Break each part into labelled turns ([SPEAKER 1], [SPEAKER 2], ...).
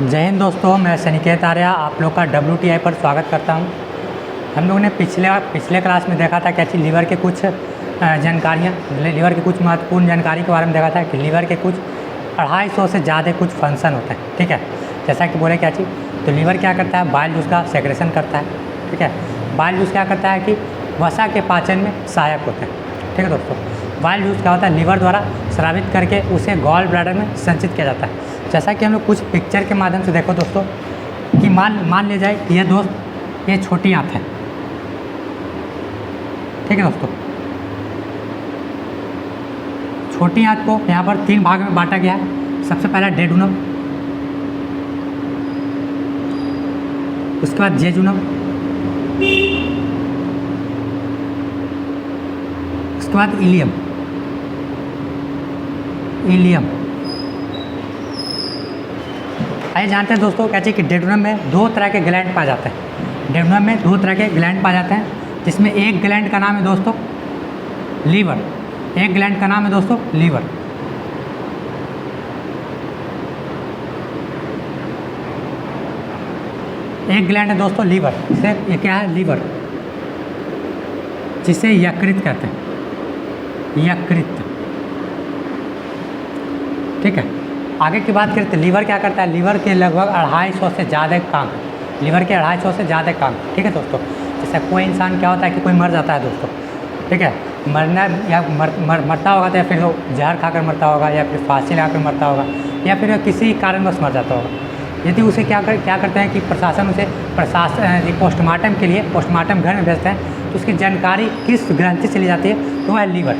[SPEAKER 1] जय हिंद दोस्तों, मैं सनिकेत आर्या आप लोग का WTI पर स्वागत करता हूं। हम लोगों ने पिछले क्लास में देखा था कि अच्छी लीवर के कुछ जानकारियां, लीवर की कुछ महत्वपूर्ण जानकारी के बारे में देखा था कि लीवर के कुछ 250 से ज़्यादा कुछ फंक्शन होते हैं। ठीक है, जैसा कि बोले क्या चीज़, तो लीवर क्या करता है, बाइल जूस का सेक्रेशन करता है। ठीक है, बाइल जूस क्या करता है कि वसा के पाचन में सहायक होता है। ठीक है दोस्तों, बाइल जूस क्या होता है, लीवर द्वारा स्रावित करके उसे गॉल ब्लैडर में संचित किया जाता है। जैसा कि हम लोग कुछ पिक्चर के माध्यम से देखो दोस्तों कि मान ले जाए कि ये छोटी आंत है। ठीक है दोस्तों, छोटी आंत को यहाँ पर 3 भाग में बांटा गया है। सबसे पहला डेडुनम, उसके बाद जेजुनम, उसके बाद इलियम। आइए जानते हैं दोस्तों क्या चाहिए कि डेडुनम में 2 तरह के ग्लैंड पाए जाते हैं। डेडुनम में 2 तरह के ग्लैंड पाए जाते हैं, जिसमें एक ग्लैंड का नाम है दोस्तों लीवर। एक ग्लैंड का नाम है दोस्तों लीवर। एक ग्लैंड है दोस्तों लीवर, जिसे ये क्या है, लीवर, जिसे यकृत कहते हैं, यकृत। ठीक है, आगे की बात करें तो लीवर क्या करता है, लीवर के लगभग 250 से ज़्यादा काम, लीवर के 250 से ज़्यादा काम। ठीक है दोस्तों, जैसे कोई इंसान क्या होता है कि कोई मर जाता है दोस्तों। ठीक है, मरना या मरता होगा तो या फिर जहर खाकर मरता होगा, या फिर फांसी लगाकर मरता होगा, या फिर किसी कारणवश मर जाता होगा। यदि उसे क्या करते हैं कि प्रशासन उसे पोस्टमार्टम के लिए पोस्टमार्टम घर में भेजते हैं, तो उसकी जानकारी किस ग्रंथि से ली जाती है, तो वह है लीवर।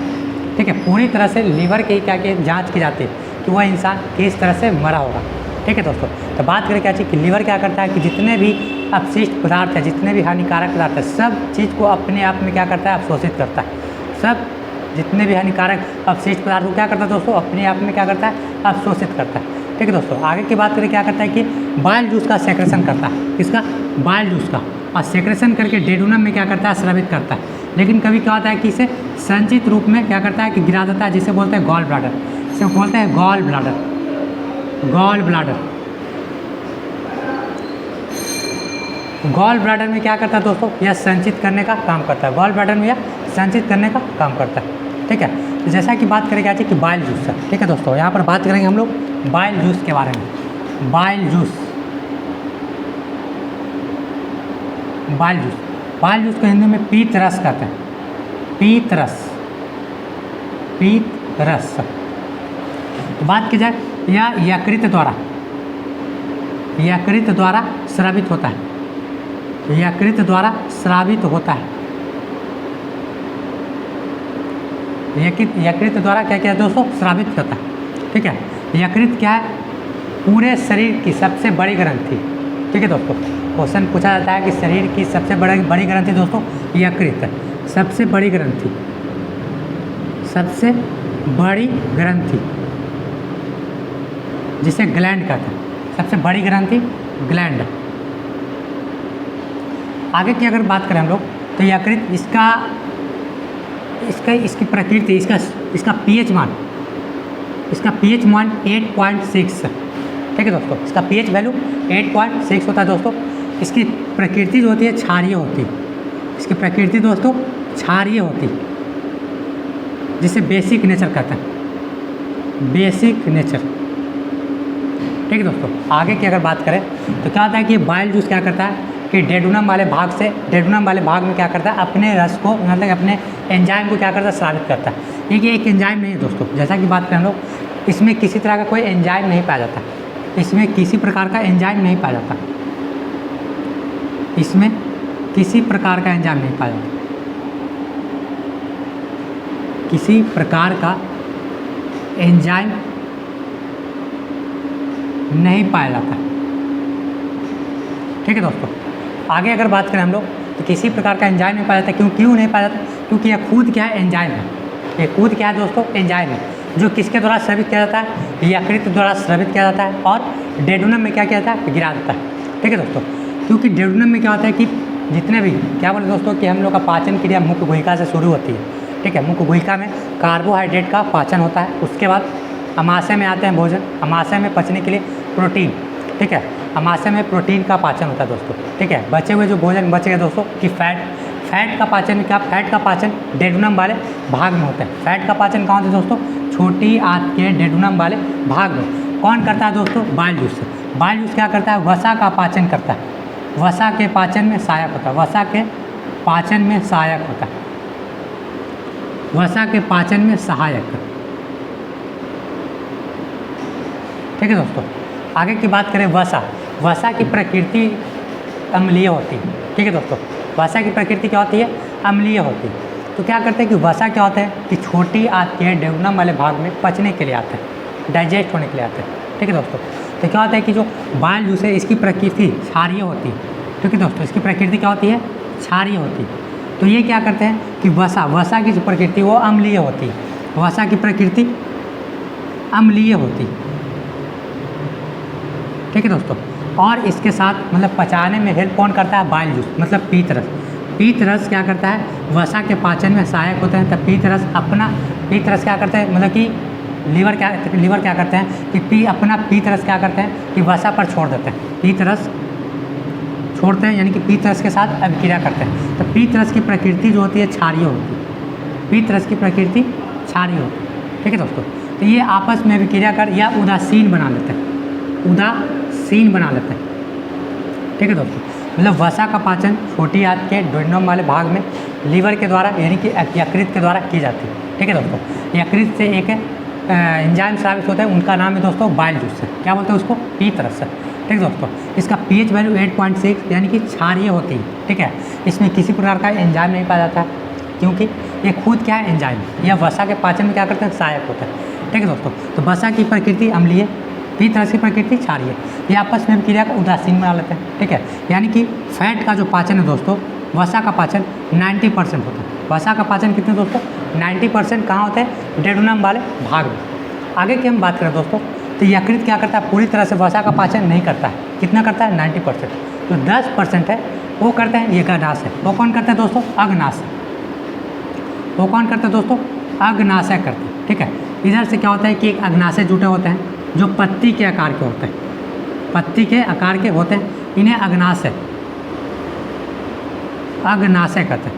[SPEAKER 1] ठीक है, पूरी तरह से लीवर की जाँच की जाती है कि वह इंसान किस तरह से मरा होगा। ठीक है दोस्तों, तो बात करें क्या चीज़ कि लीवर क्या करता है कि जितने भी अपशिष्ट पदार्थ है, जितने भी हानिकारक पदार्थ है, सब चीज़ को अपने आप में क्या करता है, अवशोषित करता है। सब जितने भी हानिकारक अपशिष्ट पदार्थ को क्या करता है दोस्तों, अपने आप में क्या करता है, अवशोषित करता है। ठीक है दोस्तों, आगे की बात करें क्या करता है कि बाइल जूस का सेक्रेशन करता है। किसका, बाइल जूस का, और सेक्रेशन करके डेडुनम में क्या करता है, स्रावित करता है। लेकिन कभी क्या होता है कि इसे संचित रूप में क्या करता है कि गिरा देता है, जिसे बोलते हैं गॉल ब्लैडर। इसे बोलते हैं gall bladder. Gall bladder, gall bladder में क्या करता है दोस्तों, यह संचित करने का काम करता है। गॉल ब्लैडर में यह संचित करने का काम करता है। ठीक है, तो जैसा कि बात करें क्या चाहिए कि बाइल जूस है। ठीक है दोस्तों, यहाँ पर बात करेंगे हम लोग बाइल जूस के बारे में। Bile juice, bile juice, bile juice को हिंदी में पीत रस कहते हैं। पीत रस, पीत रस। तो बात की जाए, यह यकृत द्वारा स्रावित होता है। यकृत द्वारा स्रावित होता है। यकृत द्वारा क्या क्या दोस्तों, स्रावित होता है। ठीक है, यकृत क्या है, पूरे शरीर की सबसे बड़ी ग्रंथि। ठीक है दोस्तों, क्वेश्चन पूछा जाता है कि शरीर की सबसे बड़ी ग्रंथि दोस्तों यकृत है। सबसे बड़ी ग्रंथि, सबसे बड़ी ग्रंथि, जिसे ग्लैंड कहते हैं। सबसे बड़ी ग्रंथि ग्लैंड। आगे की अगर बात करें हम लोग, तो यकृत इसकी प्रकृति, इसका पीएच मान 8.6। ठीक है दोस्तों, इसका पीएच वैल्यू 8.6 होता है दोस्तों। इसकी प्रकृति जो होती है क्षारीय होती है। इसकी प्रकृति दोस्तों क्षारीय होती है, जिसे बेसिक नेचर कहते हैं। Basic nature. ठीक है दोस्तों, आगे की अगर बात करें तो क्या होता है कि बाइल जूस क्या करता है कि डेडुनम वाले भाग में क्या करता है, अपने रस को, मतलब अपने एंजाइम को क्या करता है, स्रावित करता है। ये एक एंजाइम नहीं है दोस्तों, जैसा कि बात करें हम लोग, इसमें किसी तरह का कोई एंजाइम नहीं पाया जाता। इसमें किसी प्रकार का एंजाइम नहीं पाया जाता। इसमें किसी प्रकार का एंजाइम नहीं पाया जाता। किसी प्रकार का एंजाइम नहीं पाया जाता। ठीक है दोस्तों, आगे अगर बात करें हम लोग, तो किसी प्रकार का एंजाइम नहीं पाया जाता। क्यों नहीं पाया जाता, क्योंकि यह खुद क्या है, एंजाइम है। ये खुद क्या है दोस्तों, एंजाइम है, जो किसके द्वारा स्रावित किया जाता है, यकृत द्वारा स्रावित किया जाता है, और डेडुनम में क्या किया जाता है, गिरा देता है। ठीक है दोस्तों, क्योंकि डेडुनम में क्या होता है कि जितने भी क्या बोले दोस्तों कि हम लोग का पाचन क्रिया मुख्य गुहिका से शुरू होती है। ठीक है, मुख्य गुहिका में कार्बोहाइड्रेट का पाचन होता है। उसके बाद अमाशय में आते हैं भोजन। अमाशय में पचने के लिए प्रोटीन, ठीक है। अमाशय में प्रोटीन का पाचन होता है दोस्तों, ठीक है। बचे हुए जो भोजन बचेगा दोस्तों कि फैट का पाचन क्या, फैट का पाचन डेडुनम वाले भाग में होता है। फैट का पाचन कहाँ होता है दोस्तों, छोटी आंत के डेडुनम वाले भाग में। कौन करता है दोस्तों, बाइल जूस से। बाइल जूस क्या करता है, वसा का पाचन करता है, वसा के पाचन में सहायक होता है, वसा के पाचन में सहायक होता है, वसा के पाचन में सहायक। ठीक है दोस्तों। आगे की बात करें वसा, वसा की प्रकृति अम्लीय होती है, ठीक है दोस्तों। वसा की प्रकृति क्या होती है, अम्लीय होती है। तो क्या करते हैं कि वसा क्या होता है कि छोटी आंत के डेडुनम वाले भाग में पचने के लिए आते हैं, डाइजेस्ट होने के लिए आते हैं, ठीक है दोस्तों। तो क्या होता है कि जो बाइल जूस है इसकी प्रकृति क्षारीय होती है, ठीक है दोस्तों। इसकी प्रकृति क्या होती है, क्षारीय होती है। तो ये क्या करते हैं कि वसा की जो प्रकृति वो अम्लीय होती है, वसा की प्रकृति अम्लीय होती है, ठीक है दोस्तों। और इसके साथ मतलब पचाने में हेल्प कौन करता है, बाइल जूस मतलब पीत रस। पीत रस क्या करता है, वसा के पाचन में सहायक होते हैं। तब पीत रस क्या करते हैं, मतलब कि लीवर क्या करते हैं कि अपना पीत रस क्या करते हैं कि वसा पर छोड़ देते हैं, पीत रस छोड़ते हैं, यानी कि पीत रस के साथ अभिक्रिया करते हैं। तो पीत रस की प्रकृति जो होती है क्षारीय होती है, पीत रस की प्रकृति क्षारीय होती है, ठीक है दोस्तों। तो ये आपस में अभिक्रिया कर या उदासीन बना लेते हैं, उदासीन बना लेते हैं, ठीक है दोस्तों। मतलब वसा का पाचन छोटी आंत के डेडुनम वाले भाग में लीवर के द्वारा यानी कि यकृत के द्वारा की जाती है, ठीक है दोस्तों। यकृत से एक एंजाइम स्रावित होता है, उनका नाम है दोस्तों बाइल जूस है। क्या बोलते हैं उसको, पीत रस है, ठीक है दोस्तों। इसका pH वैल्यू 8.6 यानी कि क्षारीय होती है, ठीक है। इसमें किसी प्रकार का एंजाइम नहीं पाया जाता है क्योंकि ये खुद क्या है, एंजाइम। यह वसा के पाचन में क्या करते हैं, सहायक होता है, ठीक है दोस्तों। तो वसा की प्रकृति अम्लीय, पीत रस की प्रकृति क्षारीय, ये आपस में क्रिया का उदासीन बना लेते हैं, ठीक है। यानी कि फैट का जो पाचन है दोस्तों, वसा का पाचन 90% होता है। वसा का पाचन कितने दोस्तों, 90% कहाँ होता है, डेडुनम वाले भाग में। आगे की हम बात करें दोस्तों, तो यकृत क्या करता है, पूरी तरह से वसा का पाचन नहीं करता है। कितना करता है, 90%। तो 10% है वो करते हैं, ये अग्नाशय है। वो कौन करता है दोस्तों, अग्नाशय। वो कौन करता है दोस्तों, अग्नाशय करते हैं, ठीक है। इधर से क्या होता है कि एक अग्नाशय जुटे होते हैं जो पत्ती के आकार के होते हैं, पत्ती के आकार के होते हैं, इन्हें अग्नाशय कहते हैं,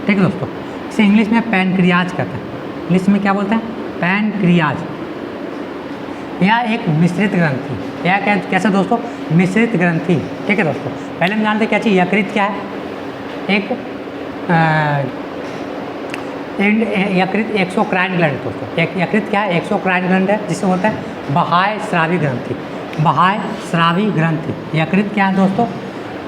[SPEAKER 1] ठीक है दोस्तों। इसे इंग्लिश में पैनक्रियाज कहते हैं। इंग्लिश में क्या बोलते हैं, पैनक्रियाज। यह एक मिश्रित ग्रंथि, यह कैसे दोस्तों, मिश्रित ग्रंथि, ठीक है दोस्तों। पहले हम जानते हैं क्या चीज़, यकृत क्या है, एक यकृत एक्सोक्राइन ग्लैंड दोस्तों। एक यकृत क्या है, एक्सोक्राइन ग्लैंड है, जिससे होता है बाह्य स्रावी ग्रंथि, बाह्य स्रावी ग्रंथि। यकृत क्या है दोस्तों,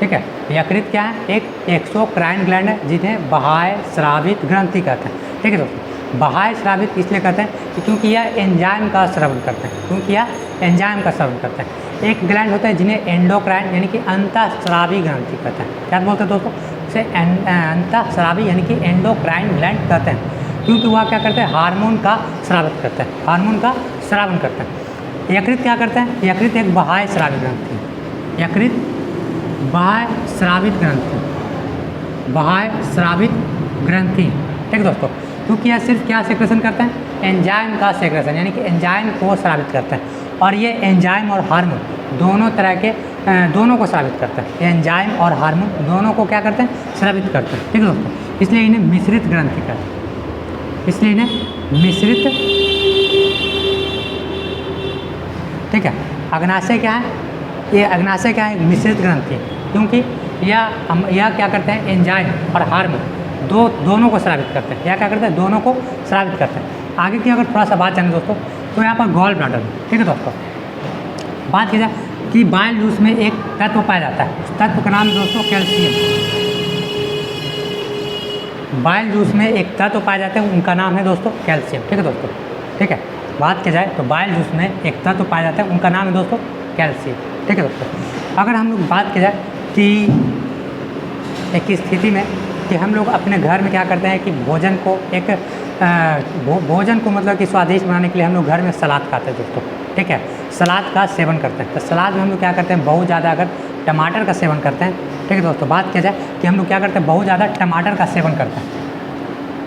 [SPEAKER 1] ठीक है। यकृत क्या है, एक एक्सोक्राइन ग्लैंड है जिन्हें बाह्य स्रावित ग्रंथि कहते हैं, ठीक है दोस्तों। बाह्य स्रावित इसलिए कहते हैं कि क्योंकि यह एंजाइम का स्रावन करते हैं, क्योंकि यह एंजाइम का स्रावन करते हैं। एक ग्लैंड होता है जिन्हें एंडोक्राइन यानी कि अंतःस्रावी ग्रंथि कहते हैं। क्या बोलते हैं दोस्तों, इसे अंतःस्रावी यानी कि एंडोक्राइन ग्लैंड कहते हैं, क्योंकि वह क्या करते हैं, हार्मोन का स्रावित करते हैं, हार्मोन का स्रावन करते हैं। यकृत क्या करते हैं, यकृत एक बाह्य स्रावी ग्रंथि है, यकृत बाह्य स्रावित ग्रंथि, बाह्य स्रावित ग्रंथि, ठीक है दोस्तों। क्योंकि यह सिर्फ क्या सेक्रेशन करते हैं, एंजाइम का सेक्रेशन, यानी कि एंजाइम को स्रावित करते हैं। और ये एंजाइम और हार्मोन दोनों तरह के दोनों को स्रावित करते हैं, एंजाइम और हार्मोन दोनों को क्या करते हैं, स्रावित करते हैं, ठीक है दोस्तों। इसलिए इन्हें मिश्रित ग्रंथि कहते हैं, इसलिए इन्हें मिश्रित, ठीक है। अग्नाशय क्या है, ये अग्नाशय क्या है, मिश्रित ग्रंथि, क्योंकि यह क्या करते हैं, एंजाइम और हार्मोन दोनों को स्रावित करते हैं। यह क्या करते हैं, दोनों को स्रावित करते हैं। आगे की अगर थोड़ा सा बात जाने दोस्तों, तो यहाँ पर गॉल ब्लैडर, ठीक है दोस्तों। बात की जाए कि बाइल जूस में एक तत्व पाया जाता है, उस तत्व का नाम दोस्तों कैल्शियम। बाइल जूस में एक तत्व पाए जाते हैं, उनका नाम है दोस्तों कैल्शियम, ठीक है दोस्तों, ठीक है। बात की जाए तो बाइल जूस में एक तत्व पाए जाते हैं, उनका नाम है दोस्तों कैल्शियम, ठीक है दोस्तों। अगर हम लोग बात की जाए कि एक स्थिति में कि हम लोग अपने घर में क्या करते हैं कि भोजन को मतलब कि स्वादिष्ट बनाने के लिए हम लोग घर में सलाद खाते हैं दोस्तों, ठीक है। सलाद का सेवन करते हैं। तो सलाद में हम लोग क्या करते हैं, बहुत ज़्यादा अगर टमाटर का सेवन करते हैं, ठीक है दोस्तों। बात किया जाए कि हम लोग क्या करते हैं, बहुत ज़्यादा टमाटर का सेवन करते हैं,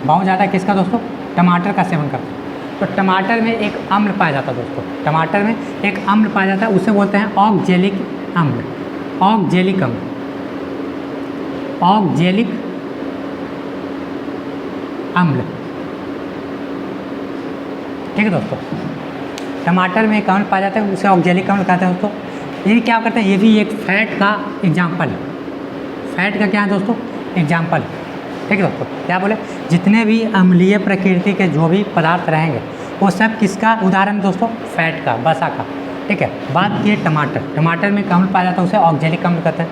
[SPEAKER 1] बहुत ज़्यादा किसका दोस्तों, टमाटर का सेवन करते हैं। तो टमाटर में एक अम्ल पाया जाता है दोस्तों, टमाटर में एक अम्ल पाया जाता है, उसे बोलते हैं ऑक्जेलिक अम्ल, ऑक्जेलिक अम्ल, ऑक्जेलिक अम्ल। ठीक है दोस्तों, टमाटर में एक अम्ल पाया जाता है, उसे ऑक्जेलिक अम्ल कहते हैं दोस्तों। ये क्या करते हैं, ये भी एक फैट का एग्जाम्पल है, फैट का क्या है दोस्तों, एग्जाम्पल। ठीक है दोस्तों, क्या बोले, जितने भी अम्लीय प्रकृति के जो भी पदार्थ रहेंगे वो सब किसका उदाहरण है दोस्तों, फैट का, वसा का। ठीक है, बात की टमाटर, टमाटर में अम्ल पाया जाता है, उसे ऑक्जेलिक अम्ल कहते हैं।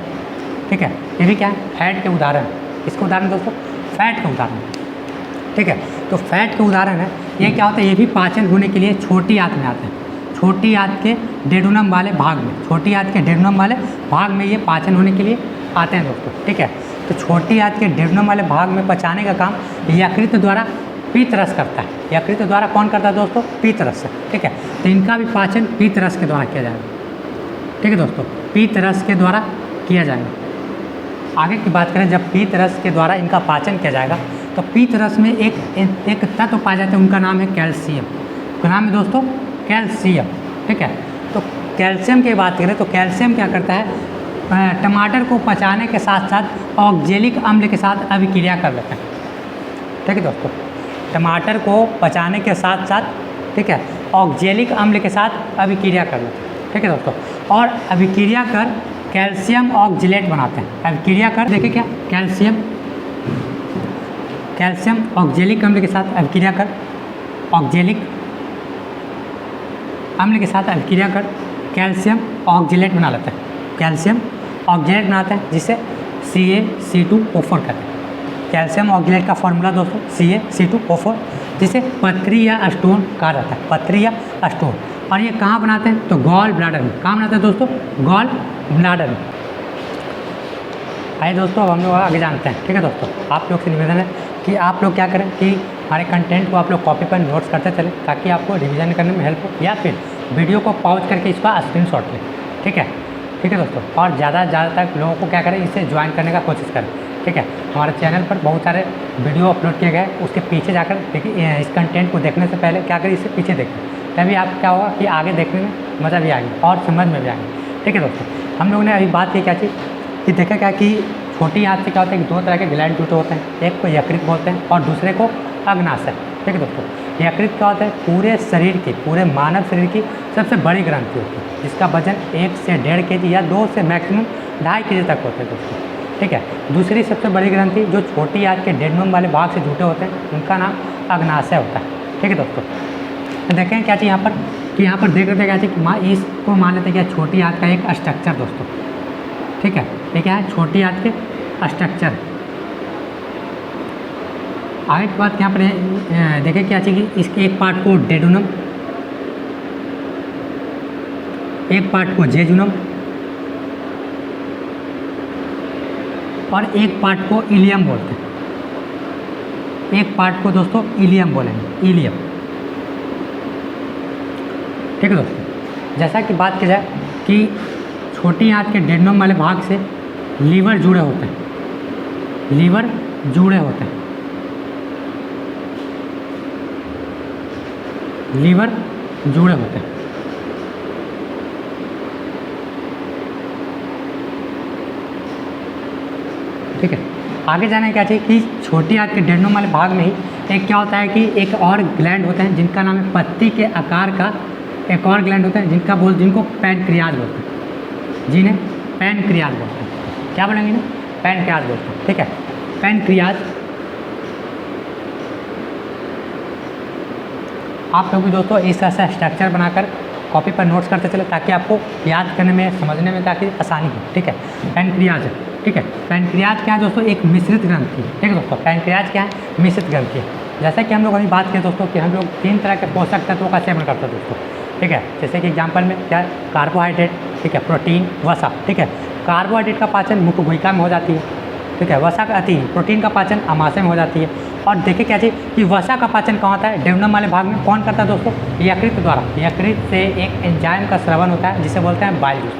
[SPEAKER 1] ठीक है, ये भी क्या है, फैट के उदाहरण। किसके उदाहरण दोस्तों, फैट के उदाहरण। ठीक है, तो फैट के उदाहरण है। ये क्या होता है, ये भी पाचन होने के लिए छोटी आंत में आते हैं, छोटी आंत के डेडुनम वाले भाग में, छोटी आंत के डेडुनम वाले भाग में ये पाचन होने के लिए आते हैं दोस्तों। ठीक है, तो छोटी आंत के डेडुनम वाले भाग में पचाने का काम यकृत द्वारा पीत रस करता है। यकृत द्वारा कौन करता है दोस्तों, पीत रस से। ठीक है, तो इनका भी पाचन पीत रस के द्वारा किया जाएगा। ठीक है दोस्तों, पीत रस के द्वारा किया जाएगा। आगे की बात करें, जब पीत रस के द्वारा इनका पाचन किया जाएगा तो पीत रस में एक तत्व पाया जाता है, उनका नाम है कैल्शियम। उनका नाम है दोस्तों कैल्शियम। ठीक है, तो कैल्शियम की बात करें तो कैल्शियम क्या करता है, टमाटर को पचाने के साथ साथ ऑक्जेलिक अम्ल के साथ अभिक्रिया कर लेते हैं। ठीक है दोस्तों, टमाटर को पचाने के साथ साथ, ठीक है, ऑक्जेलिक अम्ल के साथ अभिक्रिया कर लेते हैं। ठीक है दोस्तों, और अभिक्रिया कर कैल्शियम ऑक्जिलेट बनाते हैं। अभिक्रिया कर देखिए क्या, कैल्शियम ऑक्जेलिक अम्ल के साथ अभिक्रिया कर, ऑक्जेलिक अम्ल के साथ अभिक्रिया कर कैल्शियम ऑक्जिलेट बना लेते हैं। कैल्शियम ऑक्जिलेट बनाते हैं जिसे CaC2O4 कहते हैं। कैल्शियम ऑक्जिलेट का फॉर्मूला दोस्तों CaC2O4, जिसे पथरी या स्टोन कहा जाता है, पथरी या स्टोन। और ये कहाँ बनाते हैं, तो गॉल ब्लैडर में। कहाँ बनाते हैं दोस्तों, गॉल ब्लैडर में। आइए दोस्तों, अब हम लोग आगे जानते हैं। ठीक है दोस्तों, आप लोग से निवेदन है कि आप लोग क्या करें कि हमारे कंटेंट को आप लोग कॉपी पर नोट्स करते चलें, ताकि आपको रिवीजन करने में हेल्प हो, या फिर वीडियो को पॉज करके इसका स्क्रीनशॉट लें। ठीक है, ठीक है दोस्तों, और ज़्यादा से ज़्यादा तक लोगों को क्या करें, इसे ज्वाइन करने का कोशिश करें। ठीक है, हमारे चैनल पर बहुत सारे वीडियो अपलोड किए गए, उसके पीछे जाकर देखिए, इस कंटेंट को देखने से पहले क्या करें, इससे पीछे देखें, तभी आप क्या होगा कि आगे देखने में मज़ा भी आएगा और समझ में भी आएगा। ठीक है दोस्तों, हम लोगों ने अभी बात की क्या चीज़ कि देखा क्या कि छोटी आंत से क्या होता है कि दो तरह के ग्लैंड जुटे होते हैं, एक को यकृत बोलते हैं और दूसरे को अग्नाशय। ठीक है दोस्तों, यकृत क्या होता है, पूरे शरीर की, पूरे मानव शरीर की सबसे बड़ी ग्रंथि होती है, जिसका वजन 1 से 1.5 kg या 2 से मैक्सिमम 2.5 kg तक होते हैं दोस्तों। ठीक है, दूसरी सबसे बड़ी ग्रंथि जो छोटी आंत के डेडनम वाले भाग से जुटे होते हैं, उनका नाम अग्नाशय होता है। ठीक है दोस्तों, देखें क्या चीज़ यहाँ पर कि यहाँ पर देख रहे थे क्या चीज़ कि इसको मान लेते हैं क्या, छोटी आंत का एक स्ट्रक्चर दोस्तों। ठीक है, ये क्या है, छोटी आंत के स्ट्रक्चर। आगे की बात यहाँ पर देखें क्या चाहिए, इसके एक पार्ट को डेडुनम, एक पार्ट को जेजुनम और एक पार्ट को इलियम बोलते हैं। एक पार्ट को दोस्तों इलियम बोलेंगे, इलियम। ठीक है दोस्तों, जैसा कि बात की जाए कि छोटी आंत के डेडुनम वाले भाग से लीवर जुड़े होते हैं, लीवर जुड़े होते हैं, लीवर जुड़े होते हैं। ठीक है, आगे जाने क्या चाहिए कि छोटी आंत के डेडुनम वाले भाग में ही एक क्या होता है कि एक और ग्लैंड होते हैं, जिनका नाम है पत्ती के आकार का एक और ग्लैंड होता है, जिनको पैनक्रियाज बोलते हैं, जिन्हें पैनक्रियाज बोलते हैं। क्या बोलेंगे ना, पैनक्रियाज बोलते हैं। ठीक है, पैनक्रियाज। आप लोग भी दोस्तों इस तरह से स्ट्रक्चर बनाकर कॉपी पर नोट्स करते चले, ताकि आपको याद करने में, समझने में ताकि आसानी हो। ठीक है, पैनक्रियाज। ठीक है, पैनक्रियाज क्या है दोस्तों, एक मिश्रित ग्रंथि। ठीक है दोस्तों, पैनक्रियाज क्या है, मिश्रित ग्रंथि। जैसा कि हम लोग अभी बात किए दोस्तों कि हम लोग 3 तरह के पोषक तत्वों का सेवन करते हैं दोस्तों। ठीक है, जैसे कि एग्जाम्पल में क्या है, कार्बोहाइड्रेट, ठीक है, प्रोटीन, वसा। ठीक है, कार्बोहाइड्रेट का पाचन मुखगुहिका में हो जाती है। ठीक है, वसा का प्रोटीन का पाचन आमाशय में हो जाती है। और देखिए क्या चीज़ कि वसा का पाचन कहाँ होता है, डेडुनम वाले भाग में। कौन करता है दोस्तों, यकृत द्वारा। यकृत से एक एंजाइम का स्रवण होता है, जिसे बोलते हैं बाइल जूस।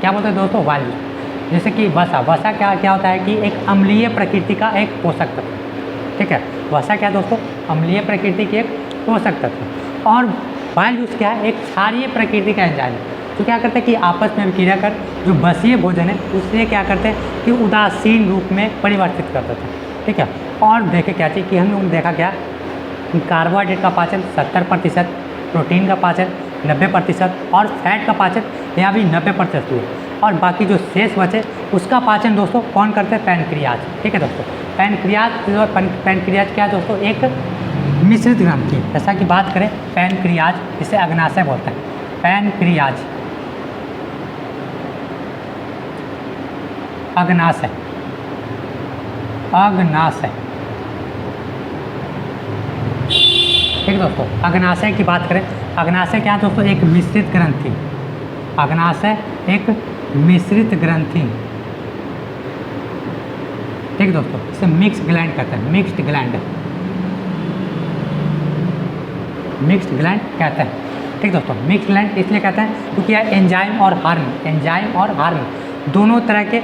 [SPEAKER 1] क्या बोलते हैं दोस्तों, बाइल जूस। जैसे कि वसा क्या होता है कि एक अम्लीय प्रकृति का एक पोषक तत्व। ठीक है, वसा क्या दोस्तों, अम्लीय प्रकृति की एक पोषक तत्व। और बाइल जूस क्या है, एक क्षारीय प्रकृति का एंजाइम है तो क्या करते हैं कि आपस में क्रिया कर जो बसीय भोजन है उससे क्या करते हैं कि उदासीन रूप में परिवर्तित कर देते हैं। ठीक है, और देखे क्या चीज़ कि हम लोगों ने देखा क्या, कार्बोहाइड्रेट का पाचन 70%, प्रोटीन का पाचन 90% और फैट का पाचन यहाँ भी 90% हुआ, और बाकी जो शेष बचे उसका पाचन दोस्तों कौन करते हैं, पैनक्रियाज। ठीक है दोस्तों, पैनक्रियाज क्या है दोस्तों, एक मिश्रित ग्रंथि। जैसा कि बात करें पैनक्रियाज, इसे अग्नाशय बोलते हैं, पैनक्रियाज अग्नाशय, अग्नाशय। ठीक दोस्तों, अग्नाशय की बात करें, अग्नाशय क्या है दोस्तों, एक मिश्रित ग्रंथि, अग्नाशय एक मिश्रित ग्रंथि। ठीक दोस्तों, इसे मिक्स ग्लैंड कहते हैं, मिक्स्ड ग्लैंड, मिक्स्ड ग्लैंड कहते हैं। ठीक दोस्तों, मिक्स्ड ग्लैंड इसलिए कहते हैं क्योंकि यह एंजाइम और हार्मोन, एंजाइम और हार्मोन दोनों तरह के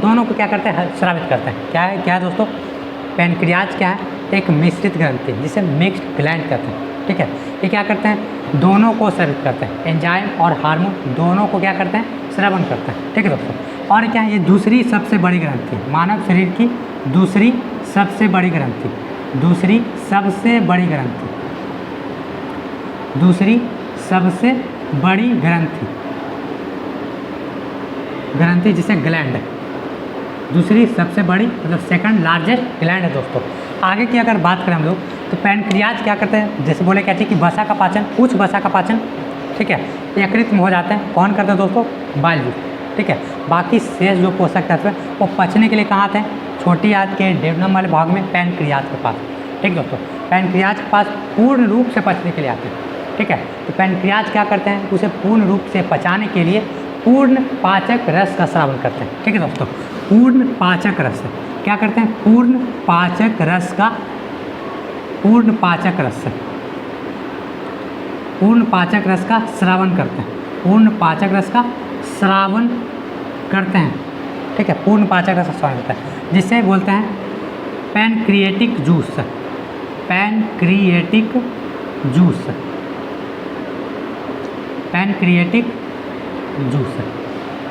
[SPEAKER 1] दोनों को क्या करते हैं, स्रावित करते हैं। क्या है दोस्तों, पैनक्रियाज क्या है, एक मिश्रित ग्रंथि जिसे मिक्स्ड ग्लैंड कहते हैं। ठीक है, ये क्या करते हैं, दोनों को स्रावित करते हैं, एंजाइम और हार्मोन दोनों को क्या करते हैं, स्रावन करते हैं। ठीक है दोस्तों, और क्या है, ये दूसरी सबसे बड़ी ग्रंथि, मानव शरीर की दूसरी सबसे बड़ी ग्रंथि, दूसरी सबसे बड़ी ग्रंथि, दूसरी सबसे बड़ी ग्रंथि, ग्रंथि जिसे ग्लैंड, दूसरी सबसे बड़ी मतलब सेकंड लार्जेस्ट ग्लैंड है दोस्तों। आगे की अगर बात करें हम लोग तो पैनक्रियाज क्या करते हैं, जैसे बोले कहते हैं कि वसा का पाचन, कुछ वसा का पाचन, ठीक है, यकृत में हो जाते हैं। कौन करते हैं दोस्तों, बाइल जूस। ठीक है, बाकी शेष जो पोषक तत्व है वो पचने के लिए कहाँ आते हैं, छोटी आंत के डेवनम वाले भाग में, पैनक्रियाज के पास। ठीक दोस्तों, पैनक्रियाज के पास पूर्ण रूप से पचने के लिए आते हैं। ठीक है, तो पैनक्रियाज क्या करते हैं, उसे पूर्ण रूप से पचाने के लिए पूर्ण पाचक रस का स्रावन करते हैं। ठीक है दोस्तों, पूर्ण पाचक रस क्या करते हैं, पूर्ण पाचक रस का, पूर्ण पाचक रस, पूर्ण पाचक रस का श्रावन करते हैं, पूर्ण पाचक रस का श्रावन करते हैं। ठीक है, पूर्ण पाचक रस का श्रावन करते हैं जिसे बोलते हैं pancreatic juice, pancreatic juice, pancreatic juice.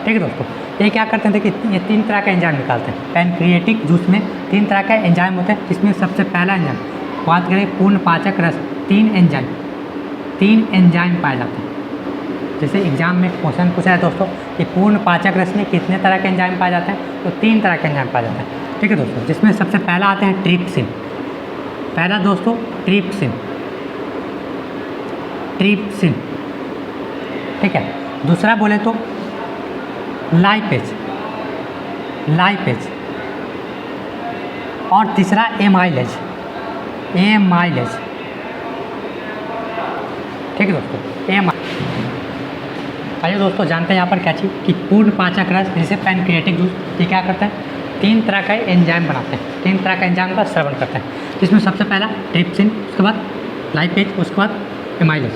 [SPEAKER 1] ठीक है दोस्तों, ये क्या करते हैं, देखिए ये 3 तरह का एंजाइम निकालते हैं। पैनक्रिएटिक जूस में 3 तरह का एंजाइम होते हैं, जिसमें सबसे पहला एंजाइम बात करें पूर्ण पाचक रस, 3 एंजाइम पाए जाते हैं। जैसे एग्जाम में क्वेश्चन पूछा है दोस्तों कि पूर्ण पाचक रस में कितने तरह के एंजाइम पाए जाते हैं, तो 3 तरह के एंजाइम पाए जाते हैं। ठीक है दोस्तों, जिसमें सबसे पहला आते हैं ट्रिप्सिन, पहला दोस्तों ट्रिप्सिन, ट्रिप्सिन। ठीक है, दूसरा बोले तो लाइपेज, लाइपेज, और तीसरा एमाइलेज, एमाइलेज। ठीक है दोस्तों, आइए दोस्तों जानते हैं यहाँ पर क्या चीज़ कि पूर्ण पाचक रस जिसे पैनक्रिएटिक जूस, ये क्या करते हैं, 3 तरह का एंजाइम बनाते हैं, 3 तरह का एंजाइम का श्रवण करते हैं, जिसमें सबसे पहला ट्रिप्सिन, उसके बाद लाइपेज, उसके बाद एमाइलेज।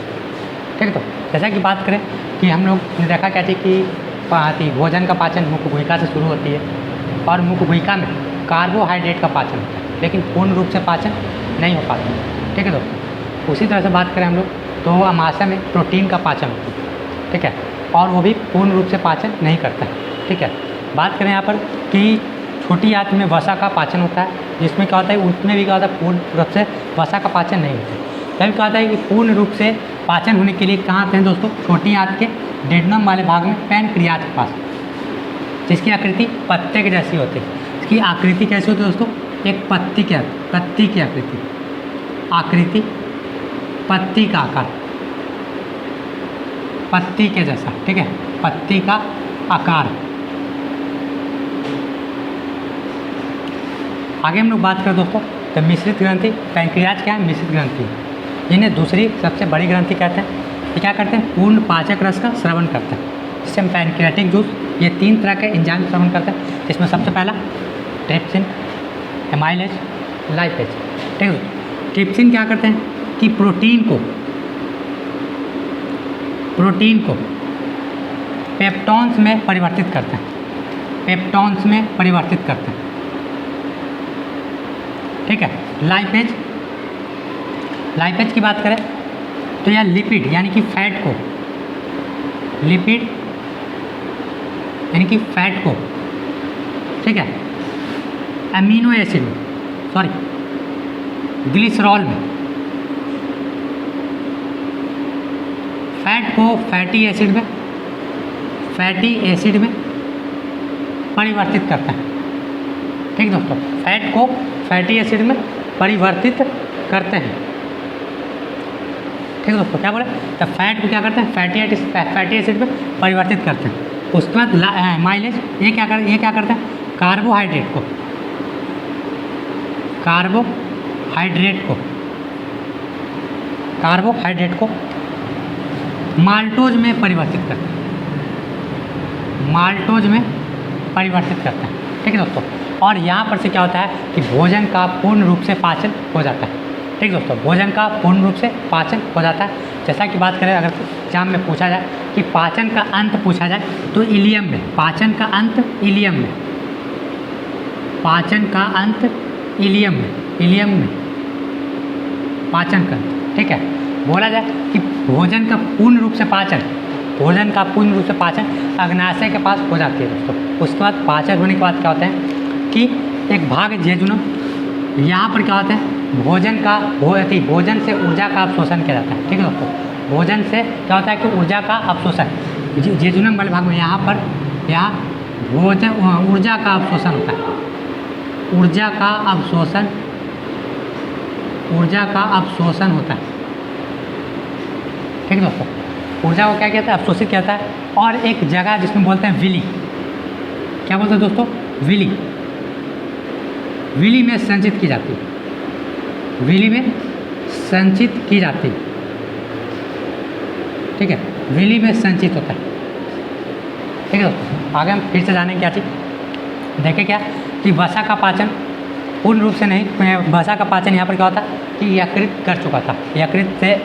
[SPEAKER 1] ठीक है, तो जैसा कि बात करें कि हम लोग ने देखा क्या चीज़ कि भोजन का पाचन मुख्य गुहिका से शुरू होती है और मुख्य गुहिका में कार्बोहाइड्रेट का पाचन होता है, लेकिन पूर्ण रूप से पाचन नहीं हो पाता। ठीक है दोस्तों, उसी तरह से बात करें हम लोग तो अमाशय में प्रोटीन का पाचन होता है। ठीक है, और वो भी पूर्ण रूप से पाचन नहीं करता है। ठीक है, बात करें यहाँ पर कि छोटी आंत में वसा का पाचन होता है, जिसमें क्या होता है, उसमें भी क्या होता है, पूर्ण रूप से वसा का पाचन नहीं होता है। तभी क्या होता है कि पूर्ण रूप से पाचन होने के लिए कहाँ आते हैं दोस्तों, छोटी आंत के डेडनम वाले भाग में, पैनक्रियाज के पास, जिसकी आकृति पत्ते के जैसी होती है। इसकी आकृति कैसी होती है दोस्तों, एक पत्ती की आकृति, आकृति पत्ती का आकार, पत्ती के जैसा। ठीक है, पत्ती का आकार। आगे हम लोग बात करें दोस्तों तो मिश्रित ग्रंथि, पैनक्रियाज क्या है, मिश्रित ग्रंथि, जिन्हें दूसरी सबसे बड़ी ग्रंथि कहते हैं। ये क्या करते हैं, पूर्ण पाचक रस का श्रवण करते हैं, जिससे हम पैनक्रियाटिक जूस, ये 3 तरह के एंजाइम श्रवण करते हैं, जिसमें सबसे पहला ट्रिप्सिन, एमाइलेज, लाइपेज। ठीक है, ट्रिप्सिन क्या करते हैं कि प्रोटीन को पेप्टॉन्स में परिवर्तित करते हैं, पेप्टॉन्स में परिवर्तित करते हैं। ठीक है, लाइपेज की बात करें तो यह लिपिड यानी कि फैट को, लिपिड यानी कि फैट को, ठीक है, अमीनो एसिड में, सॉरी ग्लिसरॉल में, फैट को फैटी एसिड में, फैटी एसिड में परिवर्तित करता है। ठीक दोस्तों, फैट को फैटी एसिड में परिवर्तित करते हैं। ठीक दोस्तों, क्या बोले, तो फैट को क्या करते हैं, फैटी एसिड में परिवर्तित करते हैं। उसके बाद माइलेज, ये क्या करते हैं, कार्बोहाइड्रेट को माल्टोज में परिवर्तित करते हैं, ठीक है दोस्तों। और यहाँ पर से क्या होता है कि भोजन का पूर्ण रूप से पाचन हो जाता है। ठीक दोस्तों, भोजन का पूर्ण रूप से पाचन हो जाता है। जैसा कि बात करें, अगर एग्जाम में पूछा जाए कि पाचन का अंत पूछा जाए तो इलियम में, पाचन का अंत इलियम में, पाचन का अंत, ठीक है। बोला जाए कि भोजन का पूर्ण रूप से पाचन अग्नाशय के पास हो जाती है दोस्तों। उसके बाद पाचन होने के बाद क्या होता है कि एक भाग जेजुनम, यहाँ पर क्या होता है, भोजन से ऊर्जा का अवशोषण किया जाता है। ठीक है दोस्तों, भोजन से क्या होता है कि ऊर्जा का अवशोषण, जेजुनम वाले भाग में यहाँ भोजन ऊर्जा का अवशोषण होता है, ऊर्जा का अवशोषण होता है। ठीक है दोस्तों, ऊर्जा को क्या कहता है, अवशोषित किया जाता है। और एक जगह जिसमें बोलते हैं विली, क्या बोलते हैं दोस्तों, विली में संचित की जाती है, ठीक है, विली में संचित होता है। ठीक है दोस्तों, आगे हम फिर से जानेंगे क्या चीज़, देखें क्या कि वसा का पाचन पूर्ण रूप से नहीं, वसा का पाचन यहाँ पर क्या होता है कि यकृत कर चुका था। यकृत से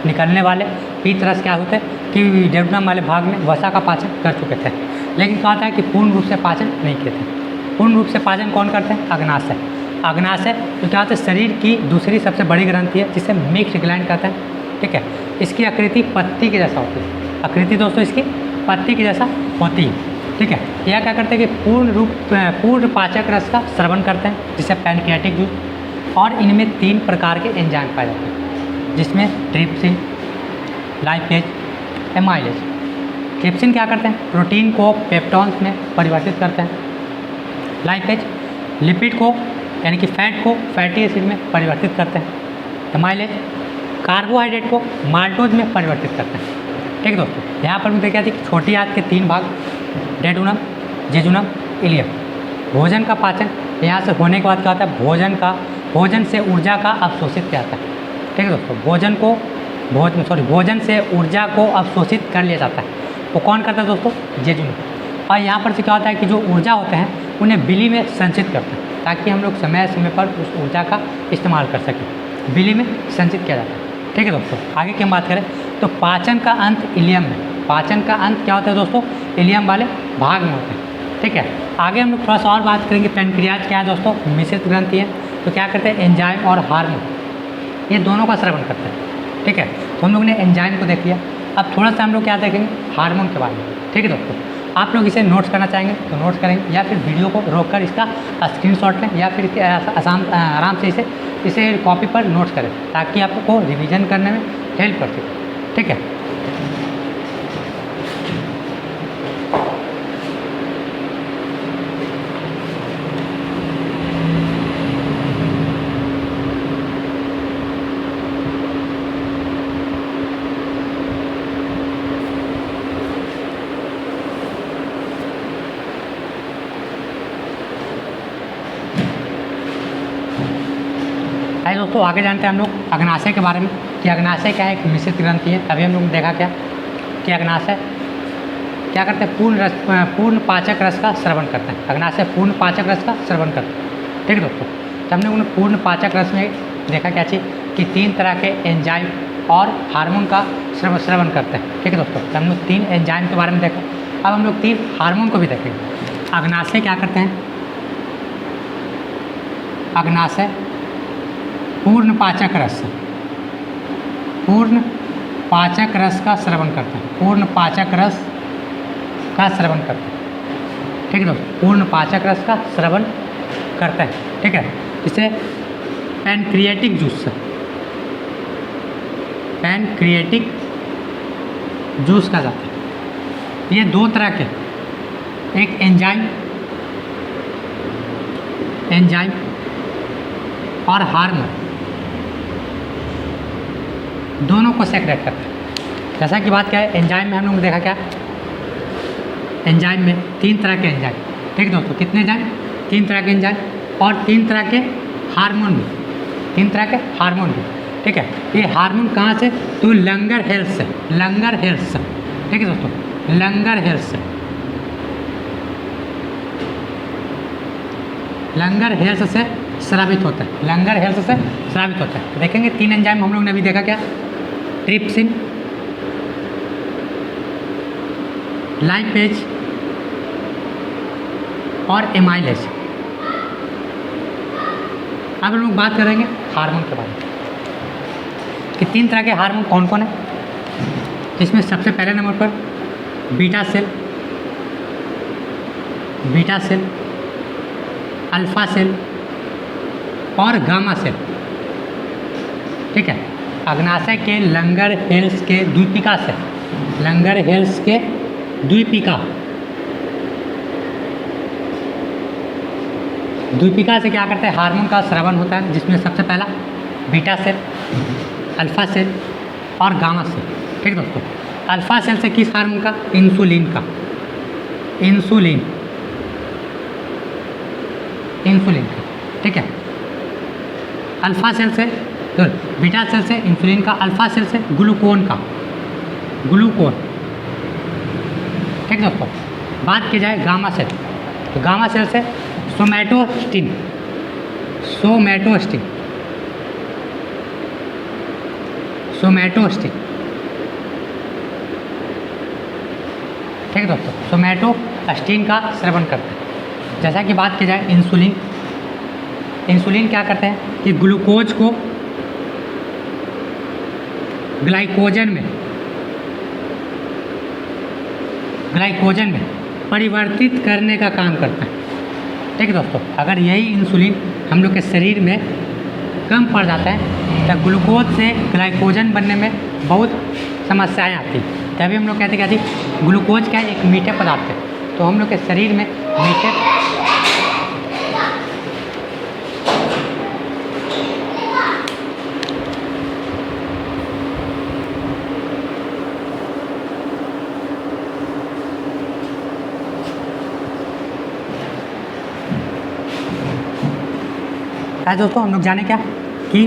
[SPEAKER 1] निकलने वाले पीत रस क्या होते हैं कि जेजुनम वाले भाग में वसा का पाचन कर चुके थे, लेकिन क्या होता है कि पूर्ण रूप से पाचन नहीं किए थे। पूर्ण रूप से पाचन कौन करते हैं, अग्नाशय तो क्या होता है, शरीर की दूसरी सबसे बड़ी ग्रंथि है जिसे मिक्स ग्लैंड कहते हैं। ठीक है, इसकी आकृति पत्ती के जैसा होती है, आकृति दोस्तों इसकी पत्ती के जैसा होती है। ठीक है, यह क्या करते हैं कि पूर्ण पाचक रस का स्रवण करते हैं जिसे पैनक्रियाटिक जूस, और इनमें 3 प्रकार के एंजाइम पाए जाते हैं जिसमें ट्रिप्सिन, लाइपेज, एमाइलेज। ट्रिप्सिन क्या करते हैं, प्रोटीन को पेप्टॉन्स में परिवर्तित करते हैं। लाइपेज लिपिड को यानी कि फैट को फैटी एसिड में परिवर्तित करते हैं। एमाइलेज कार्बोहाइड्रेट को माल्टोज में परिवर्तित करते हैं। ठीक है दोस्तों, यहाँ पर मुझे क्या थी, छोटी आंत के 3 भाग, डेडुनम, जेजुनम, इलियम। भोजन का पाचन यहाँ से होने के बाद क्या होता है, भोजन से ऊर्जा का अवशोषित किया जाता है। ठीक है दोस्तों, भोजन से ऊर्जा को अवशोषित कर लिया जाता है। वो कौन करता है दोस्तों, जेजुनम। और यहाँ पर से क्या होता है कि जो ऊर्जा होते हैं उन्हें बिली में संचित करते हैं ताकि हम लोग समय समय पर उस ऊर्जा का इस्तेमाल कर सकें। बिली में संचित किया जाता है। ठीक है दोस्तों, आगे की हम बात करें तो पाचन का अंत इलियम में, पाचन का अंत क्या होता है दोस्तों, इलियम वाले भाग में होता है। ठीक है, आगे हम लोग थोड़ा सा और बात करेंगे। पैनक्रियाज क्या है दोस्तों, मिश्रित ग्रंथि है, तो क्या करते हैं, एंजाइम और हार्मोन ये दोनों का स्रवण करते हैं। ठीक है, तो हम लोग ने एंजाइम को देख लिया, अब थोड़ा सा हम लोग क्या देखेंगे, हार्मोन के बारे में। ठीक है दोस्तों, आप लोग इसे नोट्स करना चाहेंगे तो नोट्स करेंगे, या फिर वीडियो को रोककर इसका स्क्रीनशॉट लें, या फिर आराम से इसे कॉपी पर नोट्स करें ताकि आपको रिवीजन करने में हेल्प कर सके। ठीक है, दोस्तों आगे जानते हैं हम लोग अग्नाशय के बारे में कि अग्नाशय क्या है, एक मिश्रित ग्रंथि है। अभी हम लोग ने देखा क्या कि अग्नाशय क्या करते हैं, पूर्ण पाचक रस का स्रवण करते हैं। अग्नाशय पूर्ण पाचक रस का स्रवण करते हैं। ठीक है दोस्तों, तो हमने उन्हें पूर्ण पाचक रस में देखा क्या चीज़ कि 3 तरह के एंजाइम और हार्मोन का स्रवण करते हैं। ठीक है दोस्तों, तो हम लोग 3 एंजाइम के बारे में देखा। अब हम लोग 3 हार्मोन को भी देखेंगे। अग्नाशय क्या करते हैं, अग्नाशय पूर्ण पाचक रस पूर्ण पाचक रस का स्रवण करते हैं, पूर्ण पाचक रस का स्रवण करते हैं। ठीक है दोस्तों, पूर्ण पाचक रस का स्रवण करते हैं। ठीक है, इसे पैनक्रिएटिक जूस, पैनक्रिएटिक जूस कहा जाता है। ये दो तरह के, एक एंजाइम और हार्मोन दोनों को सेक्रेट करते हैं। जैसा कि बात क्या है, एंजाइम में हम लोग ने देखा क्या, एंजाइम में 3 तरह के एंजाइम। ठीक है दोस्तों, कितने एंजाइम, 3 तरह के एंजाइम और 3 तरह के हार्मोन भी, 3 तरह के हार्मोन भी। ठीक है, ये हार्मोन कहाँ से, तो लंगर हेल्थ से, लंगर हेल्थ से। ठीक है दोस्तों, लंगर हेल्थ से, लंगर हेल्थ से स्रावित होता है, लंगर हेल्थ से स्रावित होता है। देखेंगे 3 एंजाइम हम लोग ने अभी देखा क्या, ट्रिप्सिन, लाइपेज और एमाइलेज। अब हम लोग बात करेंगे हार्मोन के बारे में कि 3 तरह के हार्मोन कौन कौन है। इसमें सबसे पहले नंबर पर beta cell, beta cell, alpha cell और गामा सेल। ठीक है, अग्नाशय के लंगर हेल्स के द्वीपिका से, लंगर हेल्स के द्वीपिका, द्वीपिका से क्या करते हैं, हार्मोन का स्रावन होता है, जिसमें सबसे पहला बीटा सेल, अल्फा सेल और गामा सेल। ठीक है दोस्तों, अल्फा सेल से किस हार्मोन का, इंसुलिन का, इंसुलिन, इंसुलिन का। ठीक है, अल्फा सेल से, तो बीटा सेल से इंसुलिन का, अल्फा सेल से ग्लूकोन का, ग्लूकोन। ठीक है दोस्तों, बात की जाए गामा सेल, तो गामा सेल से सोमैटोस्टिन, सोमैटोस्टिन, सोमैटोस्टिन। ठीक है दोस्तों, सोमैटोस्टिन का स्रवण करते हैं। जैसा कि बात की जाए इंसुलिन, इंसुलिन क्या करते हैं कि ग्लूकोज को ग्लाइकोजन में, ग्लाइकोजन में परिवर्तित करने का काम करता है। ठीक है दोस्तों, अगर यही इंसुलिन हम लोग के शरीर में कम पड़ जाता है तो ग्लूकोज से ग्लाइकोजन बनने में बहुत समस्याएं आती हैं। तभी हम लोग कहते हैं कि ग्लूकोज क्या है, एक मीठे पदार्थ है, तो हम लोग के शरीर में मीठे दोस्तों, हम लोग जाने क्या कि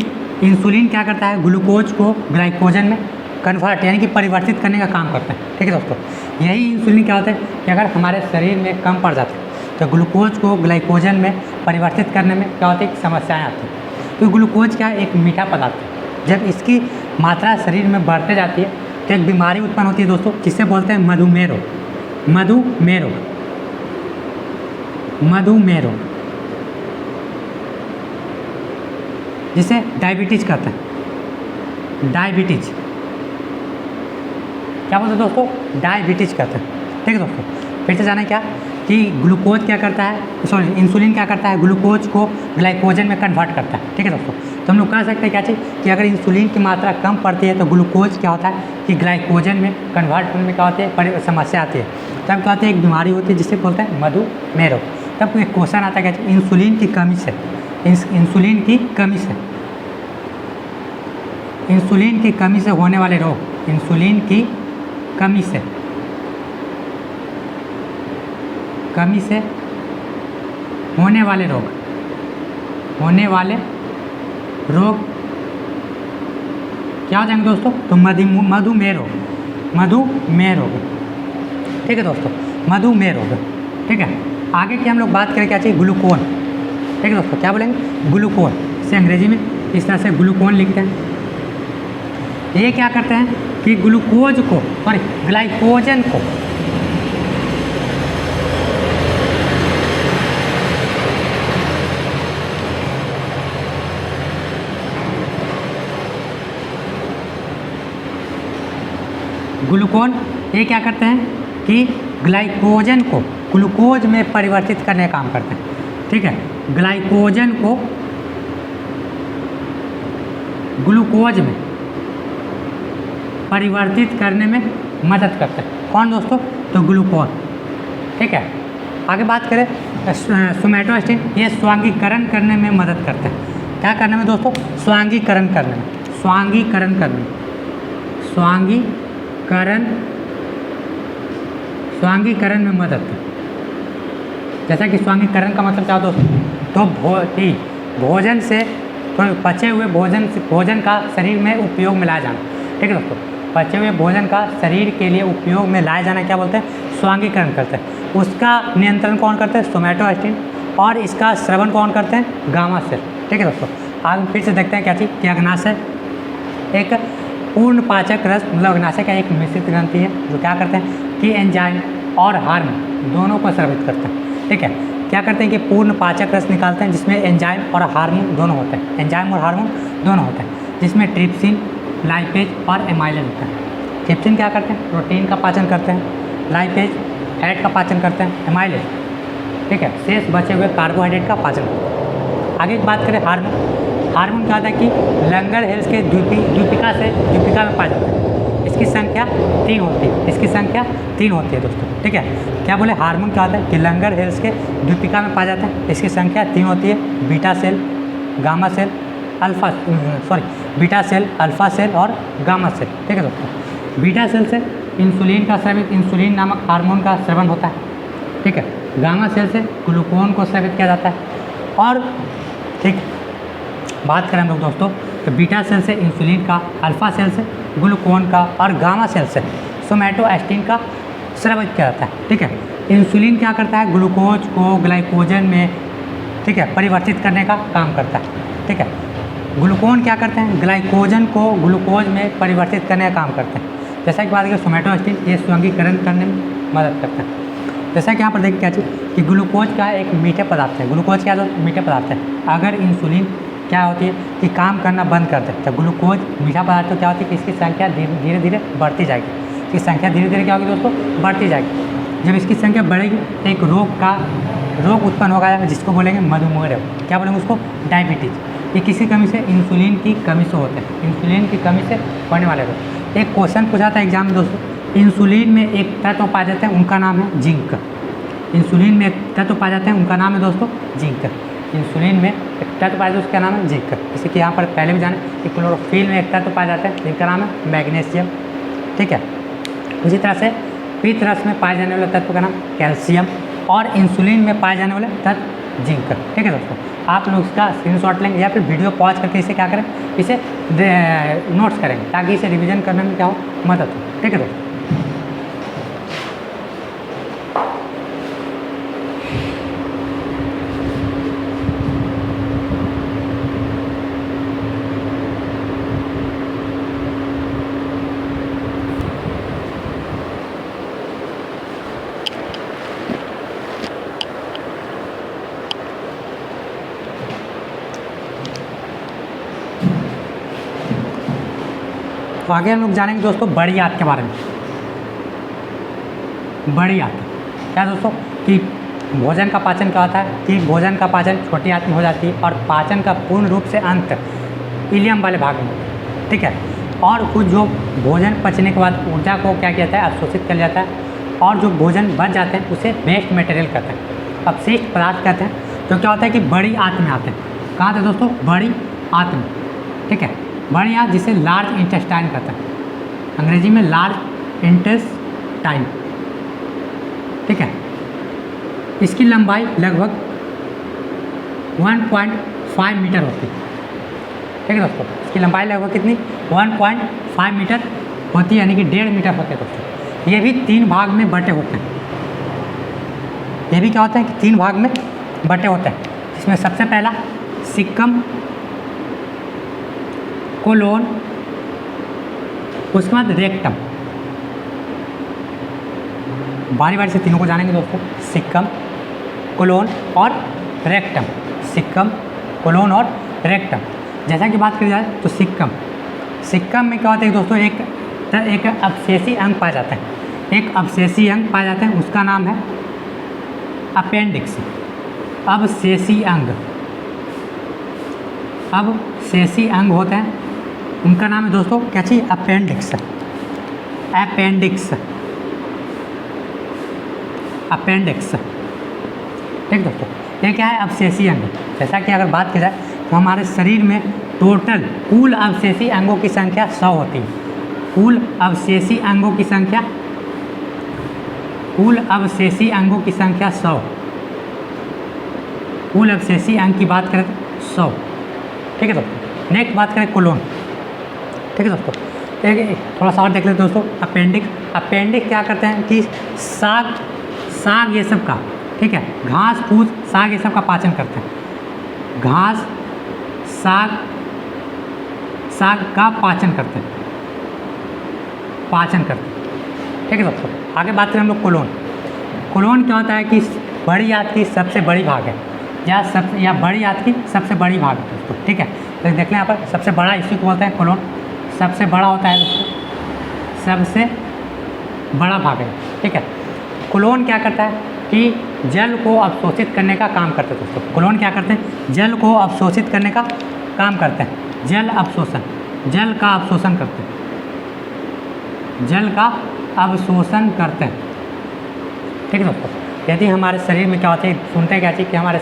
[SPEAKER 1] इंसुलिन क्या करता है, ग्लूकोज को ग्लाइकोजन में कन्वर्ट यानी कि परिवर्तित करने का काम करता है। ठीक है दोस्तों, यही इंसुलिन क्या होता है कि अगर हमारे शरीर में कम पड़ जाता है तो ग्लूकोज को ग्लाइकोजन में परिवर्तित करने में क्या होती है, समस्याएं आती हैं। तो ग्लूकोज क्या है, एक मीठा पदार्थ है। जब इसकी मात्रा शरीर में बढ़ते जाती है तो एक बीमारी उत्पन्न होती है दोस्तों, जिसे बोलते हैं मधुमेह रोग, मधुमेह रोग, मधुमेह रोग, जिसे डायबिटीज कहते हैं, डायबिटीज। क्या बोलते हैं दोस्तों, डायबिटीज कहते हैं। ठीक है दोस्तों, फिर से जाना क्या कि ग्लूकोज क्या करता है, सॉरी इंसुलिन क्या करता है, ग्लूकोज को ग्लाइकोजन में कन्वर्ट करता है। ठीक है दोस्तों, तो हम लोग कह सकते हैं क्या चीज़ कि अगर इंसुलिन की मात्रा कम पड़ती है तो ग्लूकोज क्या होता है कि ग्लाइकोजन में कन्वर्ट होने में क्या होती है, समस्या आती है। तब क्या होती है, एक बीमारी होती है जिसे बोलते हैं मधुमेह रोग। तब एक क्वेश्चन आता है क्या, इंसुलिन की कमी से, इंसुलिन की कमी से, इंसुलिन की कमी से होने वाले रोग, इंसुलिन की कमी से, कमी से होने वाले रोग, होने वाले रोग क्या हो जाएंगे दोस्तों, तो मधुमेह रोग, मधुमेह रोग। ठीक है दोस्तों, मधुमेह रोग। ठीक है, आगे की हम लोग बात करें क्या चाहिए, ग्लूकोन। ठीक है दोस्तों, क्या बोलेंगे, ग्लूकोन से अंग्रेजी में इस तरह से ग्लूकोन लिखते हैं। ये क्या करते हैं कि ग्लूकोज को, सॉरी ग्लाइकोजन को ग्लूकोन ये क्या करते हैं कि ग्लाइकोजन को ग्लूकोज में परिवर्तित करने का काम करते हैं। ठीक है, ग्लाइकोजन को ग्लूकोज में परिवर्तित करने में मदद करते हैं। कौन दोस्तों? तो ग्लूकोन। ठीक है, आगे बात करें सोमैटोस्टिन, ये स्वांगीकरण करने में मदद करते हैं। क्या करने में दोस्तों? स्वांगीकरण करने में, स्वांगीकरण करने में, स्वांगीकरण में मदद करते हैं। जैसा कि स्वांगीकरण का मतलब क्या होता है दोस्तों? तो भोजन से तो पचे हुए भोजन का शरीर में उपयोग में लाया जाना। ठीक है दोस्तों, पचे हुए भोजन का शरीर के लिए उपयोग में लाया जाना क्या बोलते हैं? स्वांगीकरण करते हैं। उसका नियंत्रण कौन करते हैं? सोमैटोस्टिन। और इसका श्रवण कौन करते हैं? Gamma cell. ठीक है दोस्तों, आगे फिर से देखते हैं क्या चीज़, कि अग्नाशय एक पूर्ण पाचक रस, मतलब अग्नाशय का एक मिश्रित ग्रंथि है जो क्या करते हैं कि एंजाइम और हार्मोन दोनों को स्रावित करते हैं। ठीक है, क्या करते हैं कि पूर्ण पाचक रस निकालते हैं जिसमें एंजाइम और हार्मोन दोनों होते हैं, एंजाइम और हार्मोन दोनों होते हैं, जिसमें ट्रिप्सिन, लाइपेज और एमाइलेज होता है। ट्रिप्सिन क्या करते हैं? प्रोटीन का पाचन करते हैं। लाइपेज फैट का पाचन करते हैं। एमाइलेज, ठीक है, शेष बचे हुए कार्बोहाइड्रेट का पाचन करते हैं। आगे की बात करें हार्मोन, हार्मोन क्या होता है कि लंगर हेल्स के द्वीपिका में पाया जाता है। इसकी संख्या 3 होती है, इसकी संख्या 3 होती है दोस्तों। ठीक है, क्या बोले? हार्मोन क्या होता है कि लंगर हेल्स के द्वीपिका में पाया जाता है। इसकी संख्या 3 होती है, beta cell, gamma cell, beta cell, alpha cell और गामा सेल। ठीक है दोस्तों, बीटा सेल से इंसुलिन का स्रावित, इंसुलिन नामक हार्मोन का स्रवण होता है। ठीक है, गामा सेल से ग्लूकोन को स्रावित किया जाता है। और ठीक बात करें हम लोग दोस्तों, तो बीटा सेल से इंसुलिन का, अल्फा सेल से ग्लूकोन का और गामा सेल से सोमैटोस्टिन का स्रावित किया जाता है। ठीक है, इंसुलिन क्या करता है? ग्लूकोज को ग्लाइकोजन में, ठीक है, परिवर्तित करने का काम करता है। ठीक है, ग्लूकोन क्या करते हैं? ग्लाइकोजन को ग्लूकोज में परिवर्तित करने का काम करते हैं। जैसा कि बात करें सोमैटोस्टिन, ये स्वांगीकरण करने में मदद करता है। जैसा कि यहाँ पर देखिए क्या चीज़ कि ग्लूकोज का एक मीठे पदार्थ है। ग्लूकोज क्या मीठे पदार्थ है। अगर इंसुलिन क्या होती है कि काम करना बंद कर दे तो ग्लूकोज मीठा पदार्थ तो क्या होती है कि इसकी संख्या धीरे धीरे बढ़ती जाएगी। इसकी संख्या धीरे धीरे क्या होगी दोस्तों? बढ़ती जाएगी। जब इसकी संख्या बढ़ेगी तो एक रोग उत्पन्न होगा जिसको बोलेंगे मधुमेह रोग। क्या बोलेंगे उसको? डायबिटीज़। ये किसी कमी से, इंसुलिन की कमी से होते हैं, इंसुलिन की कमी से होने वाले रोग। एक क्वेश्चन पूछा था एग्जाम में दोस्तों, इंसुलिन में एक तत्व पाए जाते हैं, उनका नाम है जिंक। इंसुलिन में एक तत्व पाए जाते हैं, उनका नाम है दोस्तों जिंक। इंसुलिन में एक तत्व पाया जाता है, उसका नाम है जिंक। जैसे कि यहाँ पर पहले भी जाने कि क्लोरोफिल में एक तत्व पाया जाता है जिनका नाम है मैग्नीशियम। ठीक है, उसी तरह से पित्त रस में पाए जाने वाले तत्व का नाम कैल्शियम और इंसुलिन में पाए जाने वाले तत्व जिंक। ठीक है दोस्तों, आप लोग इसका स्क्रीनशॉट लेंगे या फिर वीडियो पॉज करके इसे क्या करें, इसे नोट्स करेंगे ताकि इसे रिवीजन करने में क्या हो, मदद हो। ठीक है दोस्तों, तो आगे हम लोग जानेंगे दोस्तों बड़ी आंत के बारे में। बड़ी आंत क्या दोस्तों कि भोजन का पाचन क्या होता है कि भोजन का पाचन छोटी आंत में हो जाती है और पाचन का पूर्ण रूप से अंत इलियम वाले भाग में। ठीक है, और कुछ जो भोजन पचने के बाद ऊर्जा को क्या किया जाता है, अवशोषित कर जाता है और जो भोजन बच जाते हैं उसे वेस्ट मटेरियल कहते हैं, अपशिष्ट पदार्थ कहते हैं। तो क्या होता है कि बड़ी आंत में आते हैं। कहाँ आते दोस्तों? बड़ी आंत में। ठीक है, बड़ी आंत जिसे लार्ज इंटेस्टाइन कहते हैं, अंग्रेजी में लार्ज इंटेस्टाइन। ठीक है, इसकी लंबाई लगभग 1.5 मीटर होती है। ठीक है दोस्तों, इसकी लंबाई लगभग कितनी? 1.5 मीटर होती है, यानी कि 1.5 मीटर होते हैं दोस्तों। ये भी 3 भाग में बटे होते हैं। ये भी क्या होता है कि 3 भाग में बटे होते हैं, जिसमें सबसे पहला सिक्कम, कोलोन, उसके बाद रेक्टम। बारी बारी से तीनों को जानेंगे दोस्तों, सिक्कम, कोलोन और रेक्टम। सिक्कम, कोलोन और रेक्टम। जैसा कि बात करी जाए तो सिक्कम में क्या होता है दोस्तों, एक तो एक अवशेषी अंग पाया जाता है, एक अवशेषी अंग पाया जाता है, उसका नाम है अपेंडिक्स। अवशेषी अंग, अवशेषी अंग होते हैं, उनका नाम है दोस्तों क्या चीज़? अपेंडिक्स। अपेंडिक्स, अपेंडिक्स, ठीक दोस्तों। ये क्या है? अवशेषी अंग। जैसा कि अगर बात की जाए तो हमारे शरीर में टोटल कुल अवशेषी अंगों की संख्या 100 होती है। कुल अवशेषी अंगों की संख्या, कुल अवशेषी अंगों की संख्या 100। कुल अवशेषी अंग की बात करें तो 100, ठीक है दोस्तों। नेक्स्ट बात करें कोलोन, ठीक है दोस्तों। एक थोड़ा सा और देख लेते दोस्तों। अपेंडिक्स, अपेंडिक्स क्या करते हैं कि साग ये सब का, ठीक है, घास फूस साग ये सब का पाचन करते हैं। घास साग का पाचन करते हैं, ठीक है दोस्तों। आगे बात करें हम लोग कोलोन। कोलोन क्या होता है कि बड़ी आंत की सबसे बड़ी भाग है, या बड़ी आंत की सबसे बड़ी भाग है दोस्तों, ठीक है। तो देख लें यहाँ पर सबसे बड़ा इसी को बोलते हैं कोलोन, सबसे बड़ा होता है दोस्तों, सबसे बड़ा भाग है, ठीक है। कोलोन क्या करता है कि जल को अवशोषित करने का काम करते हैं दोस्तों। कोलोन क्या करते हैं? जल को अवशोषित करने का काम करते हैं। जल अवशोषण, जल का अवशोषण करते हैं, जल का अवशोषण करते हैं, ठीक है दोस्तों। यदि हमारे शरीर में क्या होता है, सुनते हैं क्या चीज़ कि हमारे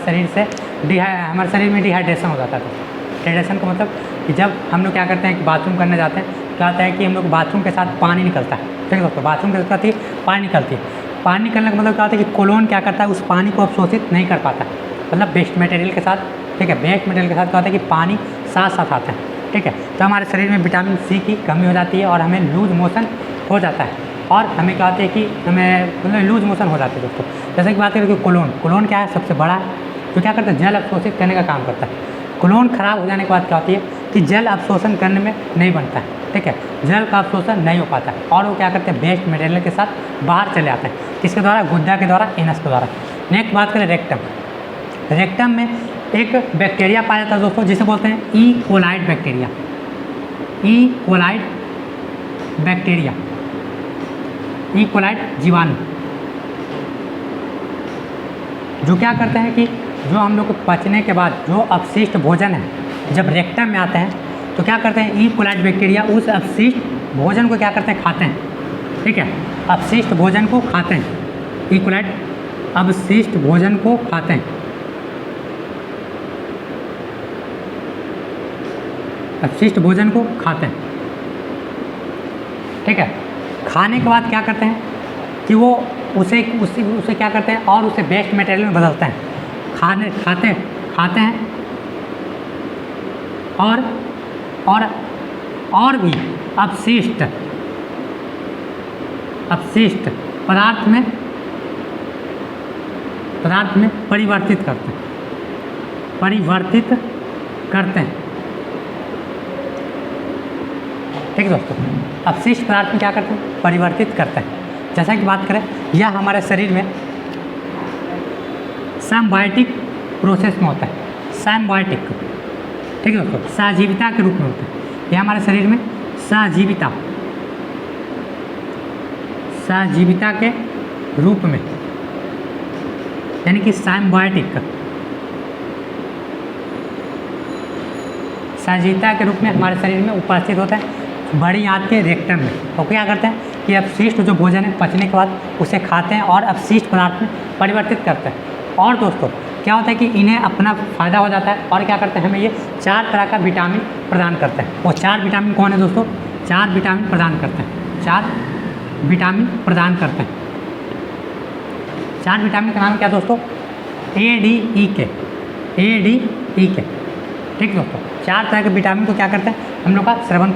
[SPEAKER 1] शरीर में डिहाइड्रेशन हो जाता है दोस्तों। डिहाइड्रेशन का मतलब कि जब हम लोग क्या करते हैं कि बाथरूम करने जाते हैं, क्या होता है कि हम लोग बाथरूम के साथ पानी निकलता है, ठीक है दोस्तों। बाथरूम के साथ ही पानी निकलती है। पानी निकलने का मतलब क्या होता है कि कोलोन क्या करता है, उस पानी को अवशोषित नहीं कर पाता, मतलब वेस्ट मटेरियल के साथ, ठीक है। वेस्ट मटेरियल के साथ क्या होता है कि पानी साथ साथ आता है, ठीक है। तो हमारे शरीर में विटामिन सी की कमी हो जाती है और हमें लूज मोशन हो जाता है, और हमें क्या होता है कि हमें मतलब लूज मोशन हो जाती है दोस्तों। जैसे कि बात करें कि कोलोन क्या है? सबसे बड़ा है, तो क्या करता है? जल अवशोषित करने का काम करता है। कोलोन खराब हो जाने के बाद क्या होती है कि जल अवशोषण करने में नहीं बनता है, ठीक है। जल का अवशोषण नहीं हो पाता है, और वो क्या करते हैं? वेस्ट मटेरियल के साथ बाहर चले आते हैं। किसके द्वारा? गुद्दा के द्वारा, एनस के द्वारा। नेक्स्ट बात करें रेक्टम। रेक्टम में एक बैक्टीरिया पाया जाता है दोस्तों, जिसे बोलते हैं ई कोलाइड बैक्टीरिया। ई कोलाइड बैक्टीरिया, ई कोलाइड जीवाणु, जो क्या करते हैं कि जो हम लोग को पचने के बाद जो अपशिष्ट भोजन है, जब रेक्टम में आते हैं तो क्या करते हैं? ई कोलाइड बैक्टीरिया उस अपशिष्ट भोजन को क्या करते हैं? खाते हैं, ठीक है। अपशिष्ट भोजन को खाते हैं, ई कोलाइड अपशिष्ट भोजन को खाते हैं, अपशिष्ट भोजन को खाते हैं, ठीक है। खाने के बाद क्या करते हैं कि वो उसे क्या करते हैं और उसे वेस्ट मटेरियल में बदलते हैं। खाते हैं और भी अपशिष्ट पदार्थ में परिवर्तित करते हैं, ठीक है दोस्तों। अपशिष्ट पदार्थ में क्या करते हैं? परिवर्तित करते हैं। जैसा कि बात करें, यह हमारे शरीर में साइम्बायोटिक प्रोसेस में होता है, साइम्बायोटिक, ठीक है दोस्तों, सहजीविता के रूप में होता है। यह हमारे शरीर में सहजीविता के रूप में, यानी कि साइम्बायोटिक सहजीविता के रूप में हमारे शरीर में उपस्थित होता है बड़ी आंत के रेक्टम में। तो क्या करते हैं कि अपशिष्ट जो भोजन है पचने के बाद उसे खाते हैं और अपशिष्ट पदार्थ में परिवर्तित करते हैं। और दोस्तों क्या होता है कि इन्हें अपना फ़ायदा हो जाता है, और क्या करते हैं? हमें ये 4 तरह का विटामिन प्रदान करते हैं। वो 4 विटामिन कौन है दोस्तों? 4 विटामिन प्रदान करते हैं, 4 विटामिन प्रदान करते हैं। 4 विटामिन का नाम क्या दोस्तों? ADEK, ठीक दोस्तों। 4 तरह के विटामिन को क्या करते हैं? हम लोग का श्रवण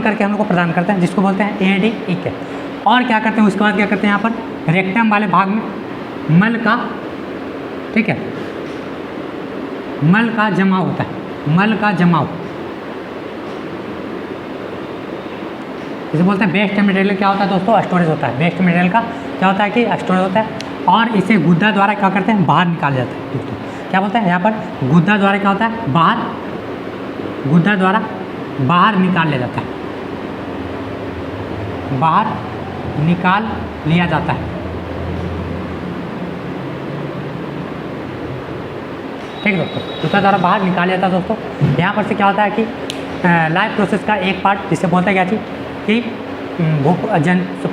[SPEAKER 1] करके हम लोग को प्रदान करते हैं, जिसको बोलते हैं ADEK। और क्या करते हैं? उसके बाद क्या करते हैं? यहाँ पर रेक्टम वाले भाग में मल का, ठीक है, मल का जमाव होता है, मल का जमाव, इसे बोलते हैं वेस्ट मटेरियल। क्या होता है दोस्तों? स्टोरेज होता है। वेस्ट मटेरियल का क्या होता है कि स्टोरेज होता है, और इसे गुद्दा द्वारा क्या करते हैं? बाहर निकाल जाता है दोस्तों। क्या बोलते हैं यहाँ पर? गुद्दा द्वारा क्या होता है? गुद्दा द्वारा बाहर निकाल लिया जाता है, बाहर निकाल लिया जाता है। ठीक है दोस्तों, दूसरा द्वारा बाहर निकाल लिया जाता है दोस्तों। यहाँ पर से क्या होता है कि लाइफ प्रोसेस का एक पार्ट जिसे बोलते हैं क्या चीज़ कि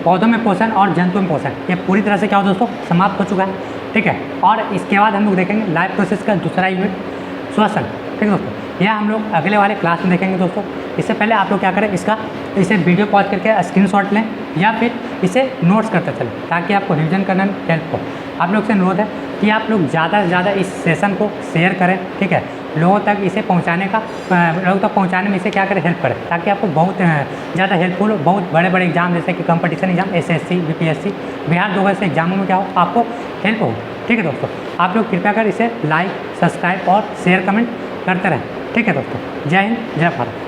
[SPEAKER 1] पौधों में पोषण और जंतुओं में पोषण, ये पूरी तरह से क्या हो दोस्तों समाप्त हो चुका है। ठीक है, और इसके बाद हम लोग देखेंगे लाइफ प्रोसेस का दूसरा यूनिट श्वसन। ठीक है दोस्तों, यह हम लोग अगले वाले क्लास में देखेंगे दोस्तों। इससे पहले आप लोग क्या करें, इसे वीडियो पॉज करके स्क्रीनशॉट लें या फिर इसे नोट्स करते चलें ताकि आपको रिवीजन करने में हेल्प हो। आप लोग से अनुरोध है कि आप लोग ज़्यादा से ज़्यादा इस सेशन को शेयर करें। ठीक है, लोगों तक इसे पहुंचाने में इसे क्या करें, हेल्प करें ताकि आपको बहुत ज़्यादा हेल्पफुल हो। बहुत बड़े बड़े एग्जाम जैसे कि competition exam, SSC, BPSC, Bihar 2 से एग्जामों में क्या हो आपको हेल्प हो। ठीक है दोस्तों, आप लोग कृपया कर इसे लाइक, सब्सक्राइब और शेयर कमेंट करते रहें। ठीक है दोस्तों, जय हिंद, जय भारत।